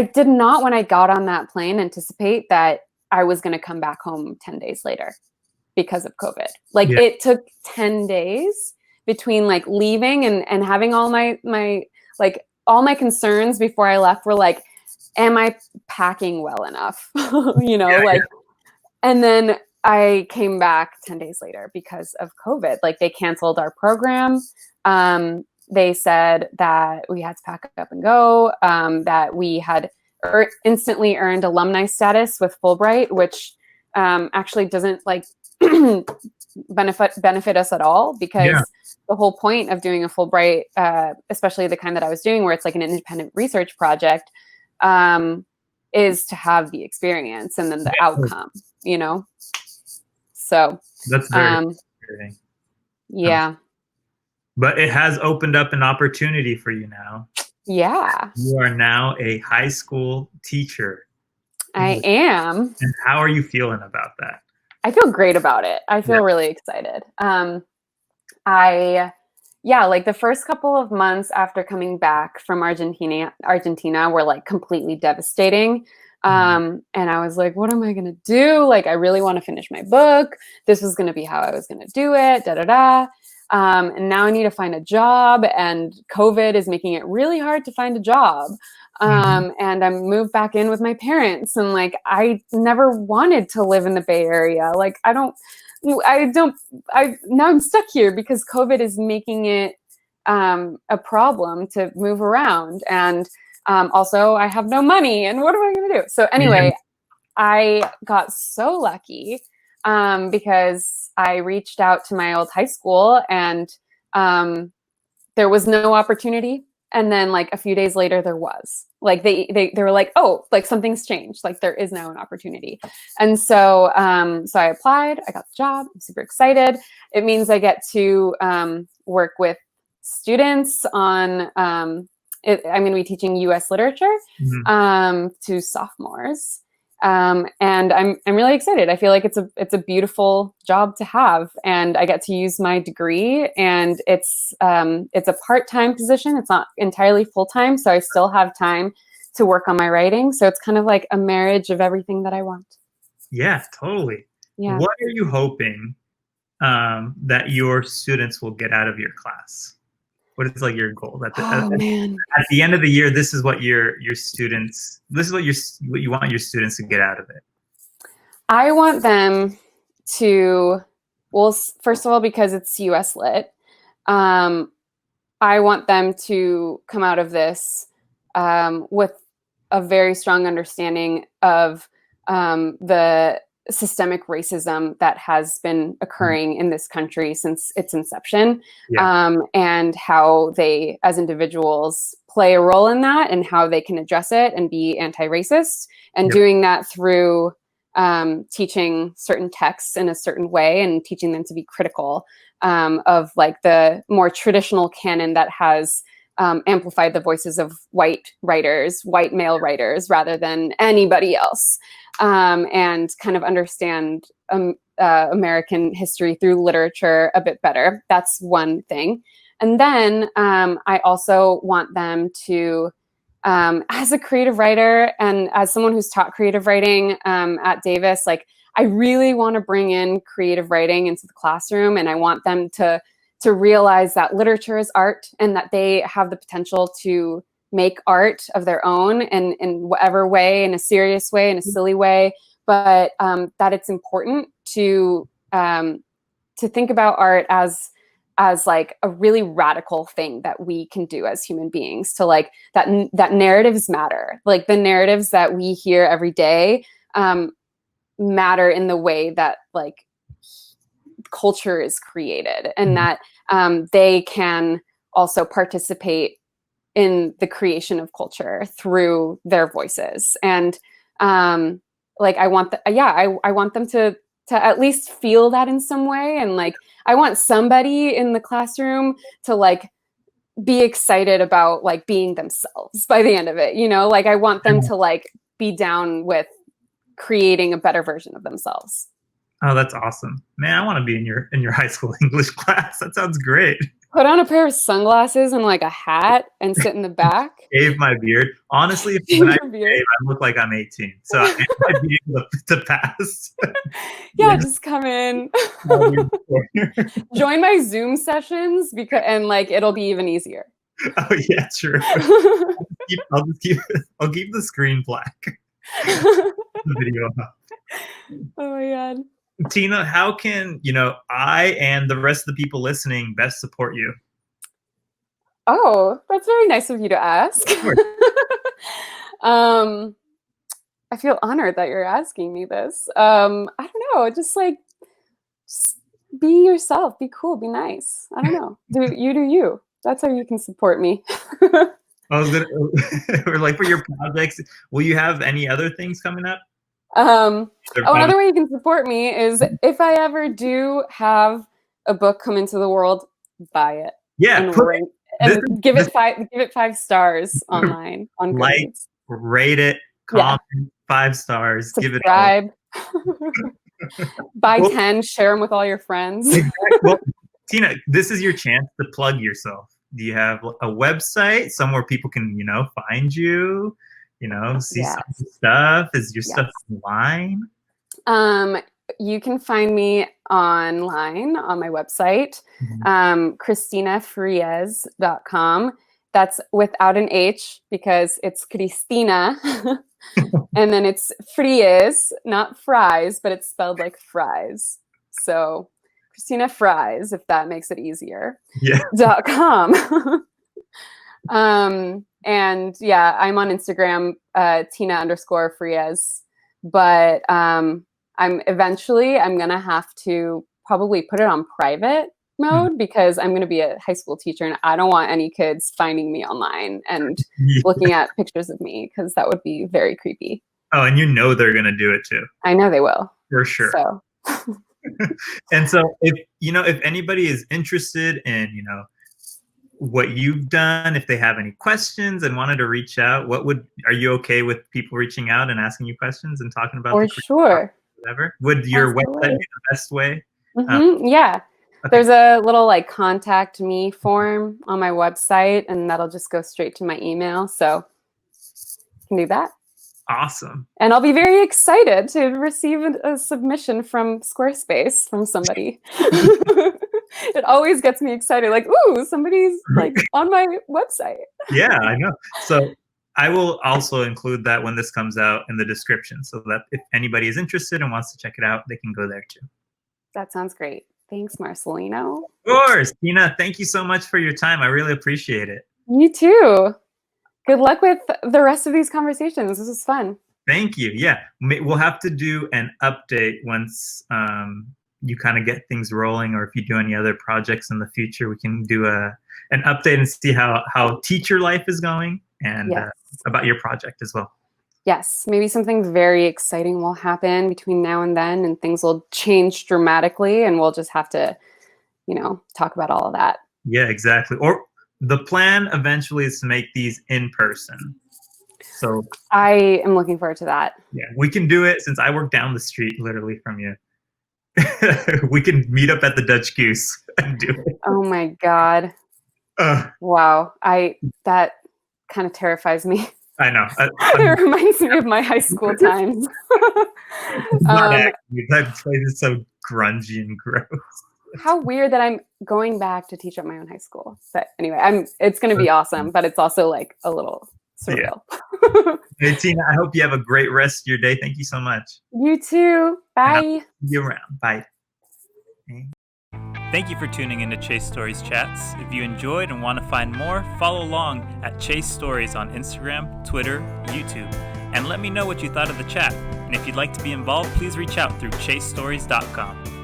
did not, when I got on that plane, anticipate that I was going to come back home 10 days later because of COVID. Like it took 10 days between like leaving and having all my like all my concerns before I left were like, am I packing well enough? You know, and then I came back 10 days later because of COVID. Like they canceled our program. They said that we had to pack up and go, that we had instantly earned alumni status with Fulbright, which actually doesn't like benefit us at all, because the whole point of doing a Fulbright, especially the kind that I was doing where it's like an independent research project, is to have the experience and then the outcome, you know? So that's very frustrating. Yeah. But it has opened up an opportunity for you now. Yeah. You are now a high school teacher. I am. And how are you feeling about that? I feel great about it. I feel really excited. Like the first couple of months after coming back from Argentina were like completely devastating. And I was like, what am I going to do? Like, I really want to finish my book. This was going to be how I was going to do it. And now I need to find a job, and COVID is making it really hard to find a job. And I moved back in with my parents, and like I never wanted to live in the Bay Area. Like now I'm stuck here because COVID is making it a problem to move around, and also I have no money, and what am I going to do? So anyway, I got so lucky because I reached out to my old high school, and there was no opportunity. And then like a few days later, there was. Like they were like, oh, like something's changed. Like there is now an opportunity. And so so I applied. I got the job. I'm super excited. It means I get to work with students on. I'm going to be teaching U.S. literature to sophomores. And I'm really excited. I feel like it's a beautiful job to have, and I get to use my degree, and it's a part-time position. It's not entirely full-time, so I still have time to work on my writing. So it's kind of like a marriage of everything that I want. Yeah, totally. Yeah. What are you hoping that your students will get out of your class? What is like your goal? At the end of the year, this is what your students. This is what you want your students to get out of it. I want them to, well, first of all, because it's U.S. Lit, I want them to come out of this with a very strong understanding of the systemic racism that has been occurring in this country since its inception, and how they, as individuals, play a role in that, and how they can address it and be anti-racist, and doing that through teaching certain texts in a certain way, and teaching them to be critical of like the more traditional canon that has amplified the voices of white writers, white male writers, rather than anybody else. And kind of understand American history through literature a bit better. That's one thing. And then I also want them to, as a creative writer and as someone who's taught creative writing at Davis, like I really want to bring in creative writing into the classroom, and I want them to realize that literature is art, and that they have the potential to make art of their own, and in whatever way, in a serious way, in a silly way, but that it's important to think about art as like a really radical thing that we can do as human beings, to like that narratives matter. Like the narratives that we hear every day matter in the way that like culture is created, and that they can also participate in the creation of culture through their voices. And like I want I want them to at least feel that in some way, and like I want somebody in the classroom to like be excited about like being themselves by the end of it, you know? Like I want them to like be down with creating a better version of themselves. Oh, that's awesome. Man, I want to be in your high school English class. That sounds great. Put on a pair of sunglasses and like a hat and sit in the back. Shave my beard. Honestly, when I shave, I look like I'm 18. So I might be able to pass. Yeah, just come in. Join my Zoom sessions and like it'll be even easier. Oh yeah, true. I'll keep the screen black. The video up. Oh my God. Tina, how can I and the rest of the people listening best support you? Oh, that's very nice of you to ask. I feel honored that you're asking me this. I don't know, just be yourself, be cool, be nice. I don't know. Do you. That's how you can support me. I was gonna, or like for your projects, will you have any other things coming up? Another way you can support me is if I ever do have a book come into the world, buy it. Yeah, and give it 5 stars online on Goodreads. Rate it, comment, 5 stars, subscribe. Give it all. Buy 10, share them with all your friends. Exactly. Well, Tina, this is your chance to plug yourself. Do you have a website somewhere people can, find you? See some stuff? Is your stuff online? You can find me online on my website, ChristinaFriez.com. that's without an H because it's Cristina. And then it's fries, not fries, but it's spelled like fries. So Cristina Fries, if that makes it easier. Yeah. .com. And yeah, I'm on Instagram, Tina_Frias. But I'm gonna have to probably put it on private mode because I'm gonna be a high school teacher and I don't want any kids finding me online and looking at pictures of me because that would be very creepy. Oh, and you know they're gonna do it too. I know they will. For sure. So. And so if anybody is interested in, what you've done, if they have any questions and wanted to reach out, are you okay with people reaching out and asking you questions and talking about For sure. Whatever? Would your website be the best way? Yeah. Okay. There's a little contact me form on my website and that'll just go straight to my email. So you can do that. Awesome. And I'll be very excited to receive a submission from Squarespace from somebody. It always gets me excited. Like, ooh, somebody's on my website. Yeah, I know. So I will also include that when this comes out in the description so that if anybody is interested and wants to check it out, they can go there too. That sounds great. Thanks, Marcelino. Of course. Tina, thank you so much for your time. I really appreciate it. You too. Good luck with the rest of these conversations. This is fun. Thank you. Yeah, we'll have to do an update once you kind of get things rolling, or if you do any other projects in the future, we can do an update and see how teacher life is going and about your project as well. Yes, maybe something very exciting will happen between now and then, and things will change dramatically, and we'll just have to, talk about all of that. Yeah, exactly. Or the plan eventually is to make these in person. So I am looking forward to that. Yeah, we can do it since I work down the street literally from you. We can meet up at the Dutch Goose and do it. Oh my God. Wow. That kind of terrifies me. I know. It reminds me of my high school times. That place is so grungy and gross. How weird that I'm going back to teach at my own high school. But anyway, it's going to be awesome, but it's also a little surreal. Yeah. Hey, Tina, I hope you have a great rest of your day. Thank you so much. You too. Bye. See you around. Bye. Thank you for tuning into Chase Stories Chats. If you enjoyed and want to find more, follow along at Chase Stories on Instagram, Twitter, YouTube, and let me know what you thought of the chat. And if you'd like to be involved, please reach out through chasestories.com.